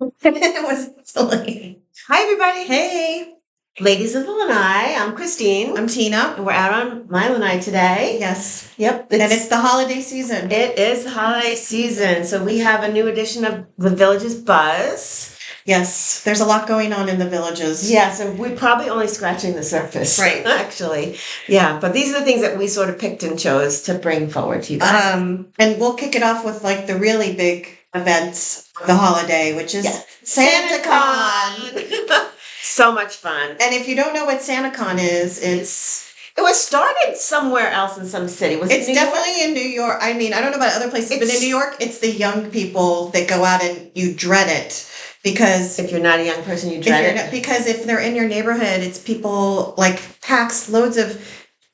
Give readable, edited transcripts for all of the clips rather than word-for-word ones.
It was silly. Hi, everybody. Hey, Ladies of the Lanai. I'm Christine. I'm Tina. And we're out on my Lanai today. Yes. Yep. And it's the holiday season. It is the holiday season. So we have a new edition of The Village's Buzz. Yes. There's a lot going on in the villages. Yes, and we're probably only scratching the surface. Right. Actually. Yeah. But these are the things that we sort of picked and chose to bring forward to you guys. And we'll kick it off with like the really big events of the holiday, which is SantaCon. So much fun. And if you don't know what SantaCon is, It was started somewhere else in some city. it's definitely in New York. I mean, I don't know about other places, but in New York, it's the young people that go out and you dread it. Because if you're not a young person, you dread it. Because if they're in your neighborhood, it's people like packs, loads of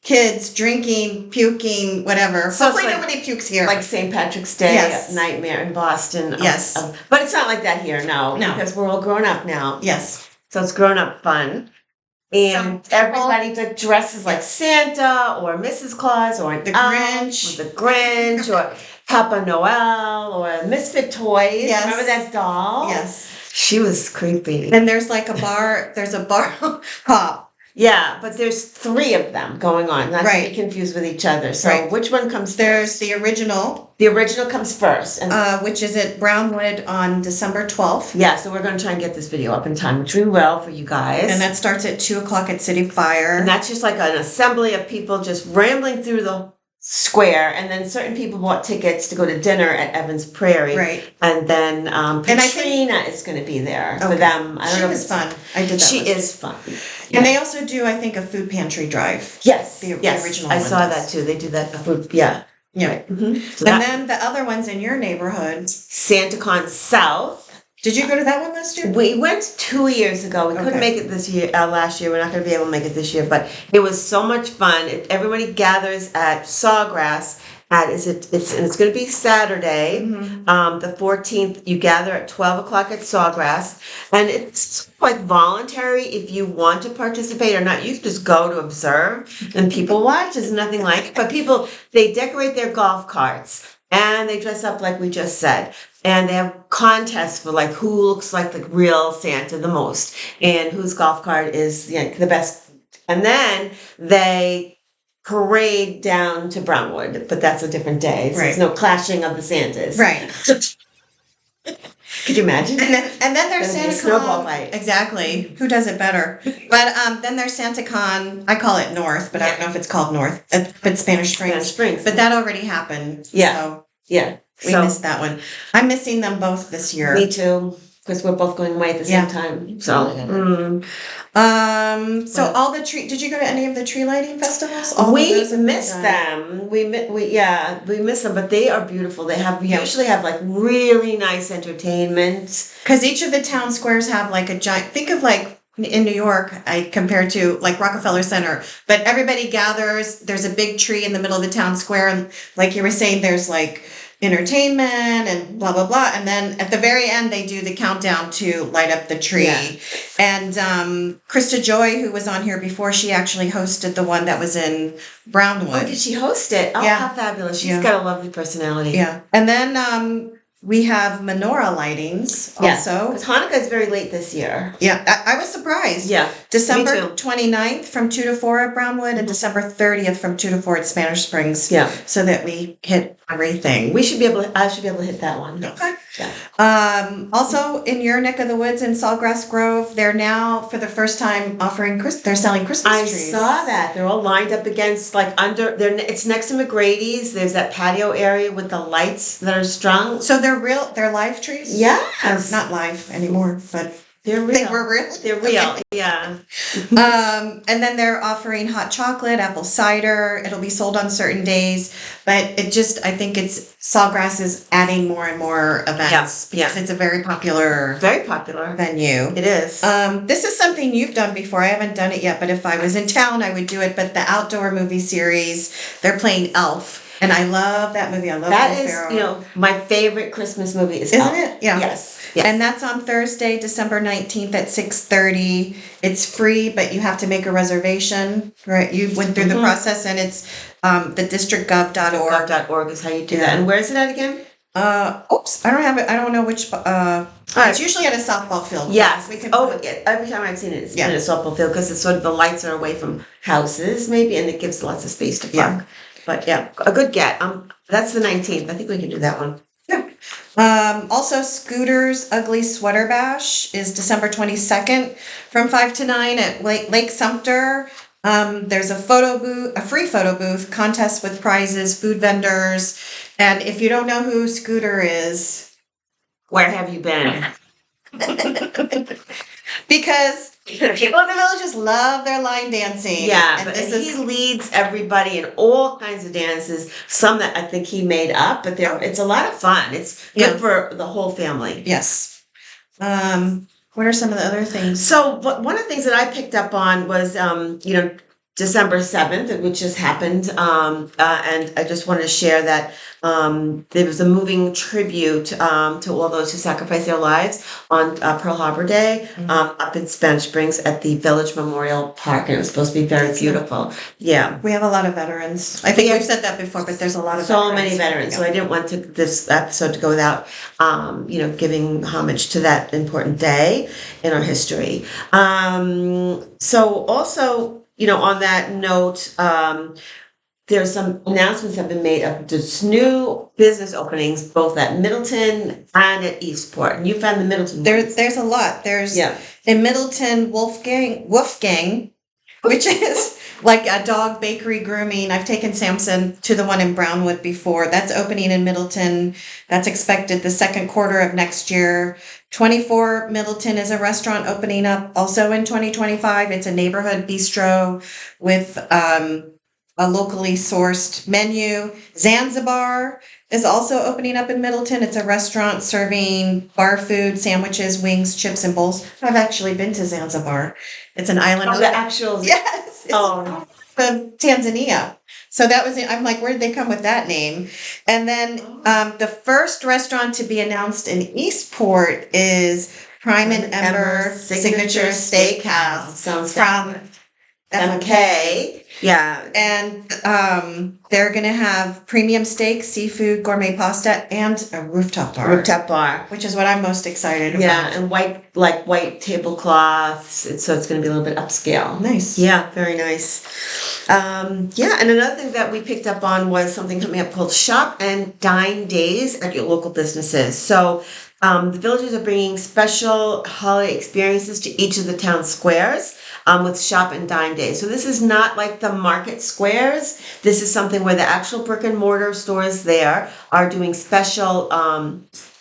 kids drinking, puking, whatever. So Hopefully like, nobody pukes here. Like St. Patrick's Day nightmare in Boston. Yes. But it's not like that here, no. Because we're all grown up now. Yes. So it's grown up fun. And everybody dresses like Santa or Mrs. Claus or the Grinch. Or the Grinch or Papa Noel or Misfit Toys. Yes. Remember that doll? Yes. She was creepy. And there's like there's a bar hop. Yeah, but there's 3 of them going on, not to be confused with each other. So which one comes There's first? the original. The original comes first. And which is at Brownwood on December 12th. Yeah, so we're going to try and get this video up in time, which we will for you guys. And that starts at 2 o'clock at City Fire. And that's just like an assembly of people just rambling through the square, and then certain people bought tickets to go to dinner at Evans Prairie. Right. And then Katrina is going to be there for them. I don't know if it's fun. I did that. She is fun. And they also do, I think, a food pantry drive. Yes. The original I saw that too. They do that food. Yeah. Yeah. Right. Mm-hmm. So and then the other ones in your neighborhood. SantaCon South. Did you go to that one last year? We went 2 years ago. We couldn't make it this year. Last year, we're not going to be able to make it this year. But it was so much fun. Everybody gathers at Sawgrass. It's going to be Saturday, the 14th. You gather at 12 o'clock at Sawgrass, and it's quite voluntary if you want to participate or not. You can just go to observe, and people watch. There's nothing like it. But they decorate their golf carts. And they dress up like we just said. And they have contests for like who looks like the real Santa the most and whose golf cart is the best. And then they parade down to Brownwood, but that's a different day. So there's no clashing of the Santas. Right. Could you imagine? And then there's SantaCon. Snowball fight. Exactly. Who does it better? But then there's SantaCon. I call it North, but I don't know if it's called North. But Spanish Springs. But that already happened. Yeah. So yeah. We missed that one. I'm missing them both this year. Me too. Because we're both going away at the same time. So. So all the did you go to any of the tree lighting festivals? We missed them. We miss them, but they are beautiful. They usually have like really nice entertainment. Because each of the town squares have like a giant. Think of like in New York, compared to like Rockefeller Center, but everybody gathers. There's a big tree in the middle of the town square, and like you were saying, there's like entertainment and blah blah blah, and then at the very end they do the countdown to light up the tree. And Krista Joy, who was on here before, she actually hosted the one that was in Brownwood. Oh, did she host it? Oh, how fabulous. She's got a lovely personality. Yeah. And then we have menorah lightings also. Because Hanukkah is very late this year. Yeah, I was surprised. Yeah. December 29th from 2 to 4 at Brownwood and December 30th from 2 to 4 at Spanish Springs. Yeah. So that we hit everything. I should be able to hit that one. Okay. Yeah. Also in your neck of the woods in Sawgrass Grove, they're now for the first time they're selling Christmas trees. I saw that. They're all lined up against it's next to McGrady's. There's that patio area with the lights that are strung. So they're live trees? Yes. Not live anymore, but they're real. They were real? They're real, okay. Yeah. And then they're offering hot chocolate, apple cider. It'll be sold on certain days. But I think Sawgrass is adding more and more events. Because it's a very popular venue. It is. This is something you've done before. I haven't done it yet, but if I was in town, I would do it. But the outdoor movie series, they're playing Elf. And I love that movie. I love that is, my favorite Christmas movie is Elf. Isn't it? Yeah. Yes. And that's on Thursday, December 19th at 6:30. It's free, but you have to make a reservation. Right? You went through the process, and it's the districtgov.org. Gov.org is how you do that. And where is it at again? Oops, I don't have it. I don't know which. It's usually at a softball field. Yes. We can. Yeah, every time I've seen it, it's been a softball field because it's sort of the lights are away from houses, maybe, and it gives lots of space to park. But yeah, a good get. That's the 19th. I think we can do that one. Yeah. Also, Scooter's Ugly Sweater Bash is December 22nd from 5 to 9 at Lake Sumter. There's a free photo booth, contest with prizes, food vendors, and if you don't know who Scooter is, where have you been? Because people in the villages love their line dancing. Yeah, and he leads everybody in all kinds of dances. Some that I think he made up, but it's a lot of fun. It's good for the whole family. Yes. What are some of the other things? So, one of the things that I picked up on was, December 7th, which just happened, and I just wanted to share that there was a moving tribute to all those who sacrificed their lives on Pearl Harbor Day up in Spanish Springs at the Village Memorial Park, and it was supposed to be very beautiful. Yeah. We have a lot of veterans. I think we've said that before, but there's a lot of many veterans. So I didn't want this episode to go without, giving homage to that important day in our history. So also, on that note, there's some announcements have been made of just new business openings, both at Middleton and at Eastport. And you found the Middleton. There's a lot. There's in Middleton Wolfgang, which is like a dog bakery grooming. I've taken Samson to the one in Brownwood before. That's opening in Middleton. That's expected the second quarter of next year. 24 Middleton is a restaurant opening up also in 2025. It's a neighborhood bistro with a locally sourced menu. Zanzibar is also opening up in Middleton. It's a restaurant serving bar food, sandwiches, wings, chips, and bowls. I've actually been to Zanzibar. It's an island. Oh, the actual. Yes. From Tanzania. So that was, I'm like, where did they come with that name? And then the first restaurant to be announced in Eastport is Prime and Ember Signature Steakhouse. Sounds from MK. Yeah. And they're going to have premium steak, seafood, gourmet pasta, and a rooftop bar. Which is what I'm most excited about. Yeah, and white tablecloths. So it's going to be a little bit upscale. Nice. Yeah, very nice. And another thing that we picked up on was something coming up called Shop and Dine Days at your local businesses. So the villages are bringing special holiday experiences to each of the town squares. With Shop and Dine Days. So this is not like the market squares. This is something where the actual brick and mortar stores there are doing special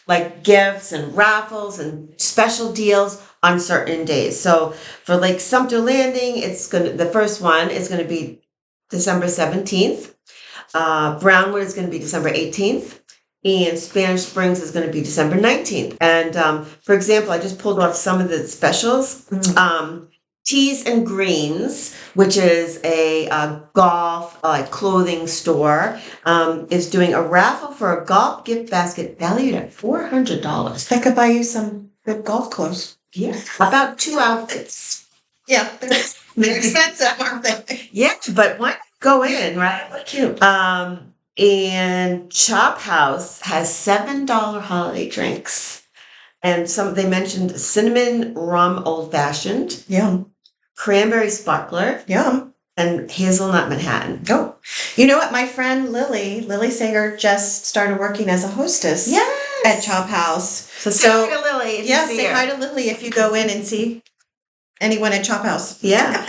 like gifts and raffles and special deals on certain days. So for Lake Sumter Landing, the first one is going to be December 17th. Brownwood is going to be December 18th. And Spanish Springs is going to be December 19th. And for example, I just pulled off some of the specials. Tees and Greens, which is a golf clothing store, is doing a raffle for a golf gift basket valued at $400. That could buy you some good golf clothes. Yeah, about 2 outfits. Yeah, they're expensive, aren't they? Yeah, but why not go in, right? What cute. And Chop House has $7 holiday drinks, and they mentioned cinnamon rum old fashioned. Yeah. Cranberry sparkler. Yum. And hazelnut Manhattan. Oh. You know what? My friend Lily Sager just started working as a hostess at Chop House. So say hi to Lily. Say hi to Lily if you go in and see anyone at Chop House. Yeah.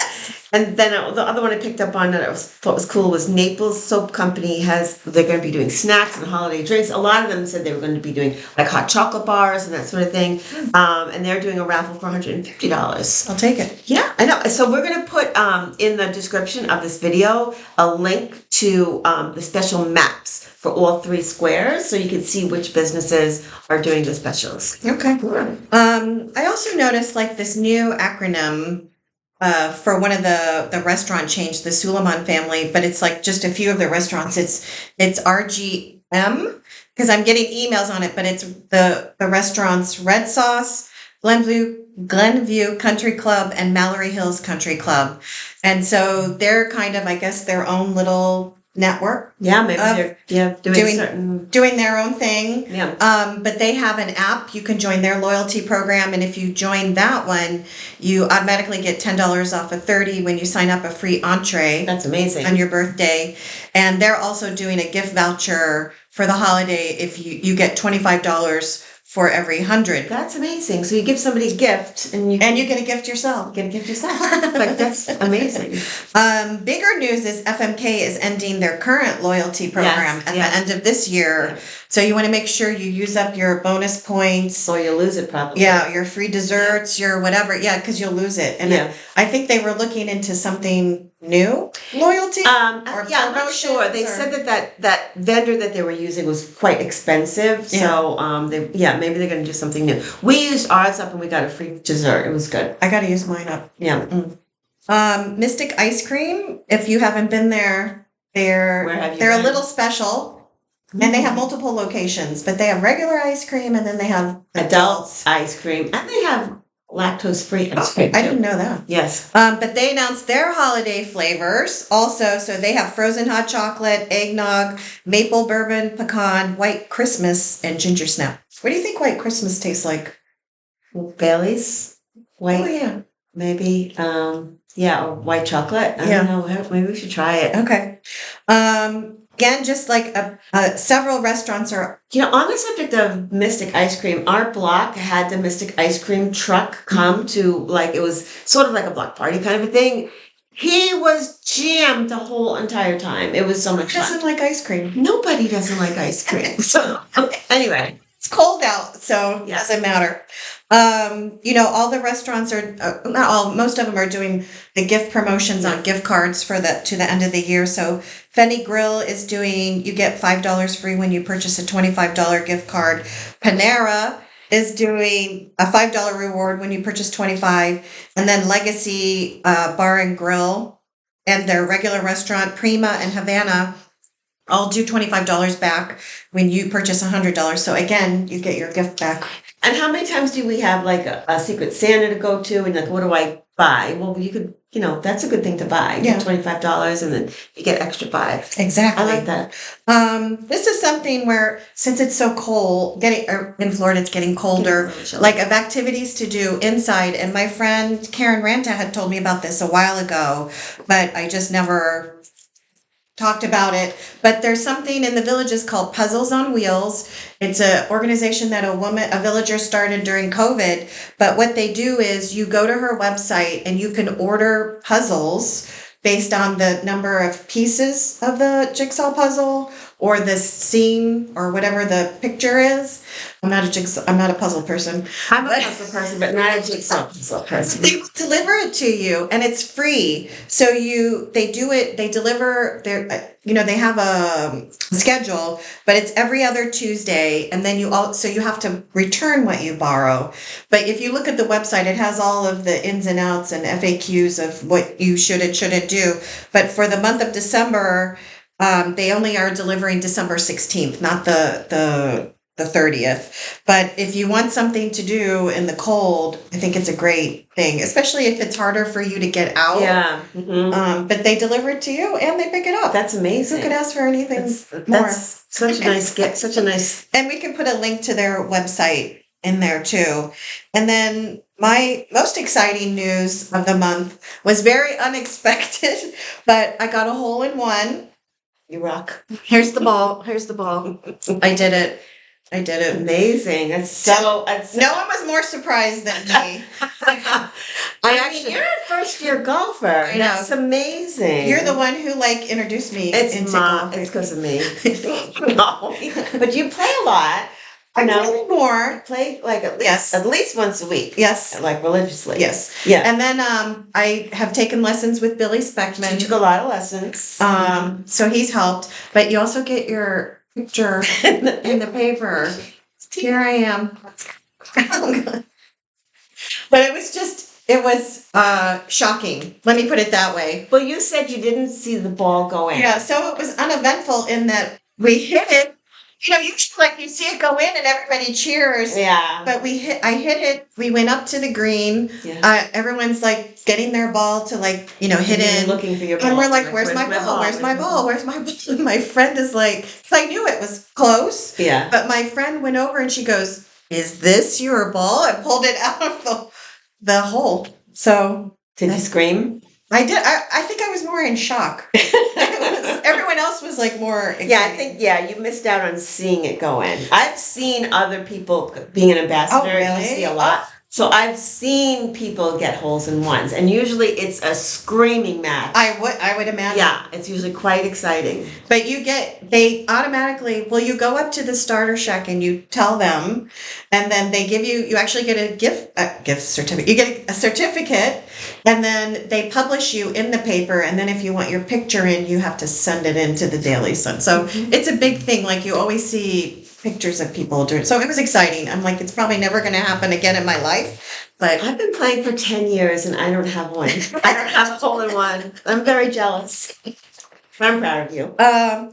And then the other one I picked up on that I thought was cool was Naples Soap Company they're going to be doing snacks and holiday drinks. A lot of them said they were going to be doing like hot chocolate bars and that sort of thing. And they're doing a raffle for $150. I'll take it. Yeah, I know. So we're going to put in the description of this video a link to the special maps for all 3 squares so you can see which businesses are doing the specials. Okay. I also noticed like this new acronym for one of the restaurant chains, the Suleiman family, but it's like just a few of the restaurants. It's RGM because I'm getting emails on it, but it's the restaurants Red Sauce, Glenview Country Club, and Mallory Hills Country Club. And so they're kind of, I guess, their own little network. Yeah, maybe they're doing certain. Doing their own thing. Yeah. But they have an app. You can join their loyalty program, and if you join that one, you automatically get $10 off of 30 when you sign up a free entree. That's amazing. On your birthday. And they're also doing a gift voucher for the holiday if you get $25 for every 100. That's amazing. So you give somebody a gift and you get a gift yourself. Get a gift yourself. Like, that's amazing. Bigger news is FMK is ending their current loyalty program at the end of this year. Yeah. So you want to make sure you use up your bonus points. Or you'll lose it probably. Yeah, your free desserts, your whatever. Yeah, because you'll lose it. And I think they were looking into something new, loyalty. I'm not sure. They said that vendor that they were using was quite expensive. Yeah. So maybe they're going to do something new. We used ours up and we got a free dessert. It was good. I got to use mine up. Yeah. Mystic Ice Cream. If you haven't been there, they're a little special. And they have multiple locations, but they have regular ice cream and then they have adult ice cream and they have lactose-free ice cream. I didn't know that. Yes. But they announced their holiday flavors also. So they have frozen hot chocolate, eggnog, maple bourbon, pecan, white Christmas, and ginger snap. What do you think white Christmas tastes like? Bailey's? White? Oh, yeah. Maybe, or white chocolate. I don't know. Maybe we should try it. Okay. Again, just like several restaurants are... on the subject of Mystic Ice Cream, our block had the Mystic Ice Cream truck come to, it was sort of like a block party kind of a thing. He was jammed the whole entire time. It was so much fun. Doesn't like ice cream. Nobody doesn't like ice cream. So, anyway. It's cold out, so it doesn't matter. All the restaurants are, not all, most of them are doing the gift promotions on gift cards to the end of the year. So Fenny Grill is doing, you get $5 free when you purchase a $25 gift card. Panera is doing a $5 reward when you purchase $25. And then Legacy Bar and Grill and their regular restaurant, Prima and Havana, I'll do $25 back when you purchase $100. So again, you get your gift back. And how many times do we have a Secret Santa to go to? And what do I buy? Well, you could, that's a good thing to buy. You get $25 and then you get extra $5. Exactly. I like that. This is something where, since it's so cold, in Florida, it's getting colder, of activities to do inside. And my friend Karen Ranta had told me about this a while ago, but I just never talked about it. But there's something in the villages called Puzzles on Wheels. It's an organization that a villager started during COVID. But what they do is you go to her website and you can order puzzles based on the number of pieces of the jigsaw puzzle or the scene or whatever the picture is. I'm not a puzzle person. I'm a puzzle person, but not a jigsaw puzzle person. They deliver it to you and it's free. So they deliver they have a schedule, but it's every other Tuesday. And then you have to return what you borrow. But if you look at the website, it has all of the ins and outs and FAQs of what you should and shouldn't do. But for the month of December, they only are delivering December 16th, not the 30th. But if you want something to do in the cold, I think it's a great thing, especially if it's harder for you to get out. Yeah. Mm-hmm. But they deliver it to you and they pick it up. That's amazing. Who could ask for anything more? That's such a nice gift. Such a nice. And we can put a link to their website in there too. And then my most exciting news of the month was very unexpected, but I got a hole in one. You rock. Here's the ball. I did it. Amazing. No one was more surprised than me. You're a first-year golfer. I know. That's amazing. You're the one who introduced me into golf. It's because of me. No, but you play a lot. I play more. You play at least once a week. Yes, religiously. Yes. Yeah. And then I have taken lessons with Billy Speckman. You took a lot of lessons. So he's helped, but you also get your picture in the paper. Here I am. But it was shocking. Let me put it that way. Well, you said you didn't see the ball go in. Yeah, so it was uneventful in that we hit it usually like you see it go in and everybody cheers. Yeah. But I hit it. We went up to the green. Yeah. Everyone's like getting their ball to like, hit You're in. looking for your ball. And we're like, where's my ball? Where's my ball? Where's my ball? And my friend is like, because I knew it was close. Yeah. But my friend went over and she goes, is this your ball? And pulled it out of the hole. So. Did you scream? I did. I think I was more in shock. Everyone else was like more excited. Yeah, I think, you missed out on seeing it go in. I've seen other people being an ambassador. Oh, really? You see a lot. So I've seen people get holes in ones, and usually it's a screaming match. I would imagine. Yeah, it's usually quite exciting. But they automatically, you go up to the starter shack and you tell them, and then they give you actually get a gift certificate. You get a certificate, and then they publish you in the paper, and then if you want your picture in, you have to send it into the Daily Sun. So it's a big thing. Like you always see pictures of people doing. So it was exciting. I'm like, it's probably never going to happen again in my life. But I've been playing for 10 years and I don't have one. I don't have a hole in one. I'm very jealous. I'm proud of you.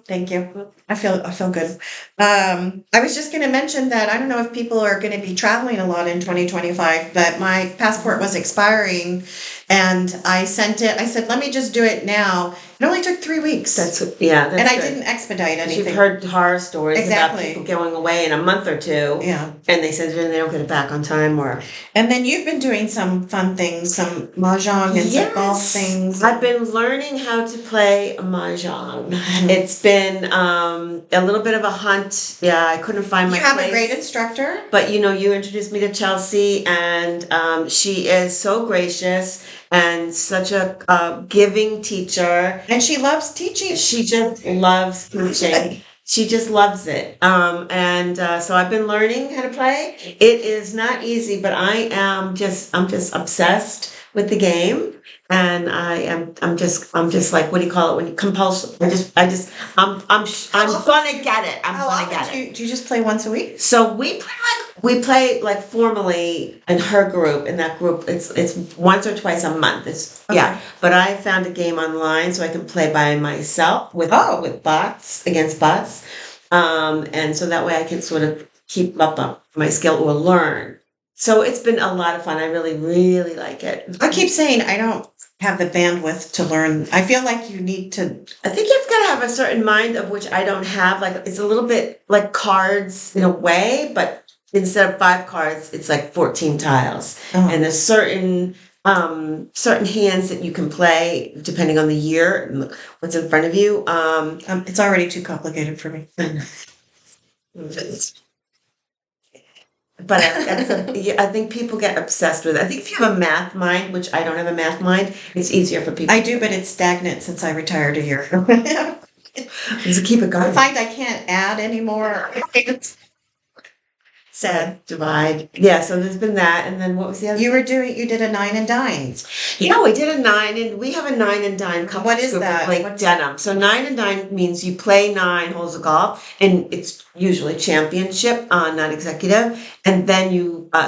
Thank you. I feel good. I was just going to mention that I don't know if people are going to be traveling a lot in 2025, but my passport was expiring and I sent it. I said, let me just do it now. It only took 3 weeks. That's and good. I didn't expedite anything. You've heard horror stories about Exactly. people going away in a month or two. Yeah. And they said they don't get it back on time or. And then you've been doing some fun things, some mahjong and some golf things. I've been learning how to play mahjong. It's been a little bit of a hunt. Yeah, I couldn't find my place. You have a great instructor. But you introduced me to Chelsea, and she is so gracious and such a giving teacher. And she loves teaching. She just loves teaching. She just loves it. So I've been learning how to play. It is not easy, but I'm just obsessed with the game. And I'm just like, what do you call it when you compulsive? I'm gonna get it. I'm gonna get it. Do you just play once a week? So we play like formally in her group. In that group, it's once or twice a month. Yeah. But I found a game online so I can play by myself with bots against bots, and so that way I can sort of keep up my skill or learn. So it's been a lot of fun. I really, really like it. I keep saying I don't have the bandwidth to learn. I feel like you need to. I think you've got to have a certain mind of which I don't have. Like it's a little bit like cards in a way, but instead of 5 cards, it's like 14 tiles. And there's certain hands that you can play depending on the year and what's in front of you. It's already too complicated for me. But I think people get obsessed with it. I think if you have a math mind, which I don't have a math mind, it's easier for people. I do, but it's stagnant since I retired a year ago. Just keep it going. I find I can't add anymore. Sad. Divide. Yeah, so there's been that. And then what was the other? You did a 9 and dine. Yeah, we did a 9, and we have a 9 and dine couple. What is that? Like denim. So 9 and dine means you play 9 holes of golf, and it's usually championship, not executive. And then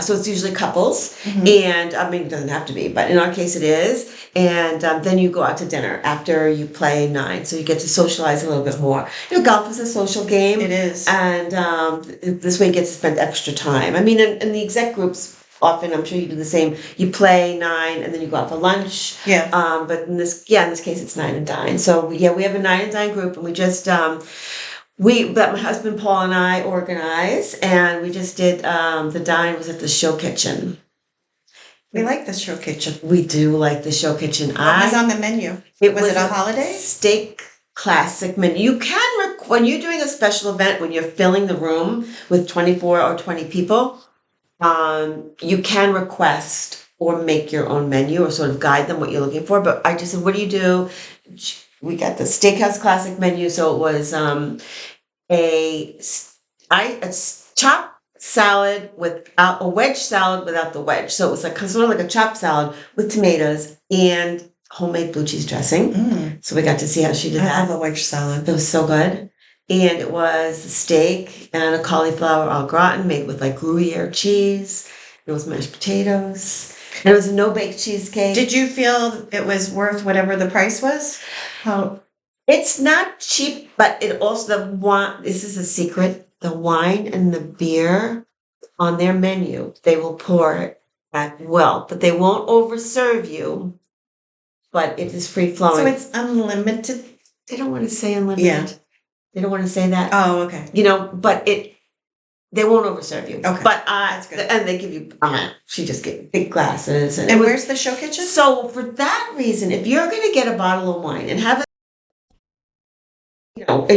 so it's usually couples. And I mean, it doesn't have to be, but in our case it is. And then you go out to dinner after you play 9. So you get to socialize a little bit more. Golf is a social game. It is. And this way you get to spend extra time. I mean, in the exec groups, often, I'm sure you do the same. You play 9 and then you go out for lunch. Yeah. But in this case, it's 9 and dine. So we have a 9 and dine group, and we just that my husband Paul and I organize, and we just did the dine was at the show kitchen. We like the show kitchen. We do like the show kitchen. What was on the menu? Was it a holiday? Steak classic menu. You can when you're doing a special event, when you're filling the room with 24 or 20 people, you can request or make your own menu or sort of guide them what you're looking for. But I just said, what do you do? We got the steakhouse classic menu. So it was a chopped salad without a wedge salad without the wedge. So it was like sort of like a chopped salad with tomatoes and homemade blue cheese dressing. So we got to see how she did that. I love a wedge salad. It was so good. And it was a steak and a cauliflower au gratin made with like Gruyere cheese. It was mashed potatoes. And it was a no-bake cheesecake. Did you feel it was worth whatever the price was? It's not cheap, but it also this is a secret. the wine and the beer on their menu, they will pour it at will, but they won't overserve you. But it is free flowing. So it's unlimited? They don't want to say unlimited. Yeah. They don't want to say that. Oh, okay. But they won't overserve you. Okay. But That's good. and they give you, she just gave big glasses. And where's the show kitchen? So for that reason, if you're going to get a bottle of wine and have it,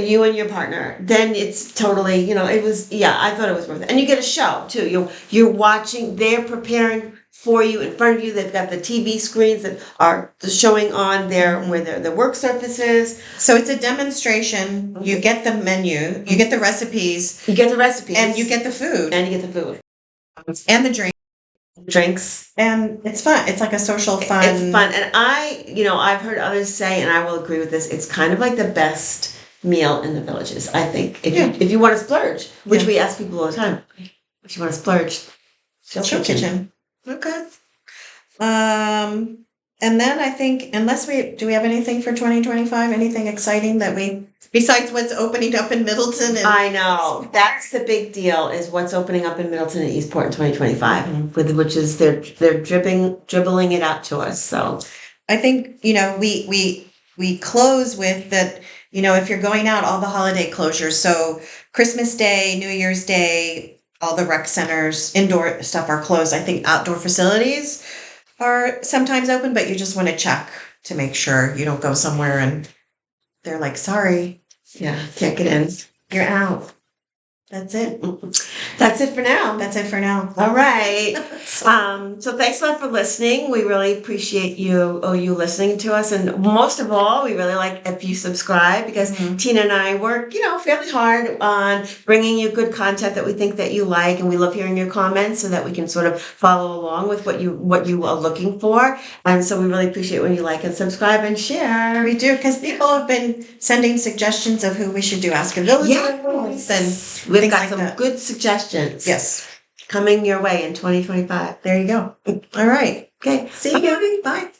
you and your partner, then it's totally, I thought it was worth it. And you get a show too. You're watching, they're preparing for you in front of you. They've got the TV screens that are showing on where the work surface is. So it's a demonstration. You get the menu, you get the recipes. You get the recipes. And you get the food. And you get the food. And the drinks. And it's fun. It's like a social fun. It's fun. And I've heard others say, and I will agree with this, it's kind of like the best meal in the villages, I think. If you want to splurge, which we ask people all the time. If you want to splurge, show kitchen. Okay. And then I think, do we have anything for 2025? Anything exciting besides what's opening up in Middleton? I know. That's the big deal, is what's opening up in Middleton and Eastport in 2025, which is they're dribbling it out to us. So I think, we close with that, if you're going out, all the holiday closures. So Christmas Day, New Year's Day, all the rec centers, indoor stuff are closed. I think outdoor facilities are sometimes open, but you just want to check to make sure you don't go somewhere and they're like, sorry. Yeah, can't get in. You're out. That's it. That's it for now. That's it for now. All right. So thanks a lot for listening. We really appreciate you listening to us. And most of all, we really like if you subscribe, because Tina and I work, fairly hard on bringing you good content that we think that you like. And we love hearing your comments so that we can sort of follow along with what you are looking for. And so we really appreciate when you like and subscribe and share. We do, because people have been sending suggestions of who we should do Ask a Villager. Yes. And we've got some good suggestions. Yes. Coming your way in 2025. There you go. All right. Okay. See you. Bye.